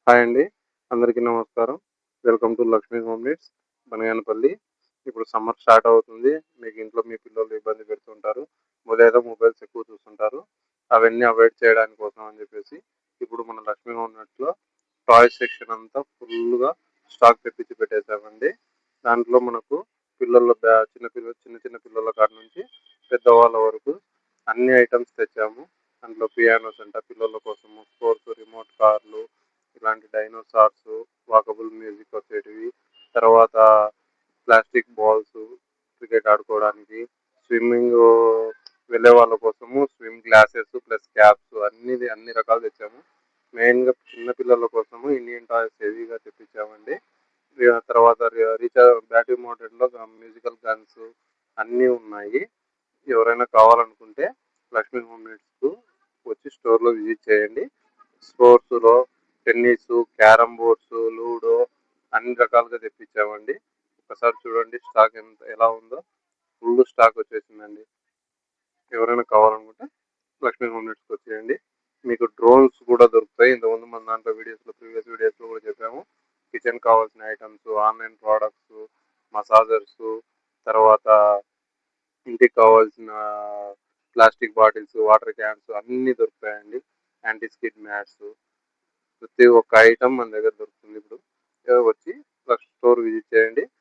Hi అండి. అందరికీ నమస్కారం. Welcome to Lakshmi home needs Banaganapalli. ఇప్పుడు సమ్మర్ స్టార్ట్ అవుతుంది. మీకు ఇంట్లో మీ పిల్లలు ఇబ్బంది పెడుతుంటారు. లేదా మొబైల్స్ ఎక్కువ చూస్తుంటారు. అవన్నీ అవాయిడ్ చేయడానికి కోసం అని చెప్పేసి ఇప్పుడు మన లక్ష్మీ హోమ్ నీడ్స్‌లో టాయ్స్ సెక్షన్ అంతా ఫుల్‌గా స్టాక్ తెప్పించి పెట్టేసామండి. దాంట్లో మనకు పిల్లల చిన్న చిన్న పిల్లల కాడ నుంచి పెద్దవాళ్ళ వరకు అన్ని ఐటెమ్స్ తెచ్చాము. అందులో పియానోస్ అంట పిల్లల కోసము, స్పోర్ట్స్ రిమోట్ కార్లు, ఇలాంటి డైనోసార్స్, వాకబుల్ మ్యూజిక్ వచ్చేటివి, తర్వాత ప్లాస్టిక్ బాల్స్ క్రికెట్ ఆడుకోవడానికి, స్విమ్మింగ్ వెళ్ళే వాళ్ళ కోసము స్విమ్ గ్లాసెస్ ప్లస్ క్యాప్స్ అన్ని రకాలు తెచ్చాము. మెయిన్‌గా చిన్న పిల్లల కోసము ఇండియన్ టాయ్స్ హెవీగా తెప్పించామండి. తర్వాత బ్యాటరీ మోటెడ్‌లో మ్యూజికల్ గన్స్ అన్నీ ఉన్నాయి. ఎవరైనా కావాలనుకుంటే లక్ష్మీ హోమ్ నీడ్స్‌కు వచ్చి స్టోర్‌లో విజిట్ చేయండి. స్పోర్ట్స్‌లో టెన్నిసు, క్యారమ్ బోర్డ్స్, లూడో అన్ని రకాలుగా తెప్పించామండి. ఒకసారి చూడండి స్టాక్ ఎలా ఉందో. ఫుల్ స్టాక్ వచ్చేసిందండి. ఎవరైనా కావాలనుకుంటే లక్ష్మీ హోమ్ నీడ్స్‌కి వచ్చేయండి. మీకు డ్రోన్స్ కూడా దొరుకుతాయి. ఇంతకుముందు మన దాంట్లో ప్రీవియస్ వీడియోస్‌లో కూడా చెప్పాము. కిచెన్ కావాల్సిన ఐటమ్స్, ఆన్‌లైన్ ప్రొడక్ట్స్, మసాజర్స్, తర్వాత ఇంటికి కావాల్సిన ప్లాస్టిక్ బాటిల్స్, వాటర్ క్యాన్స్ అన్నీ దొరుకుతాయండి. యాంటీ స్కిడ్ మ్యాట్స్ ప్రతి ఒక్క ఐటమ్ మన దగ్గర దొరుకుతుంది ఇప్పుడు. వచ్చి స్టోర్ విజిట్ చేయండి.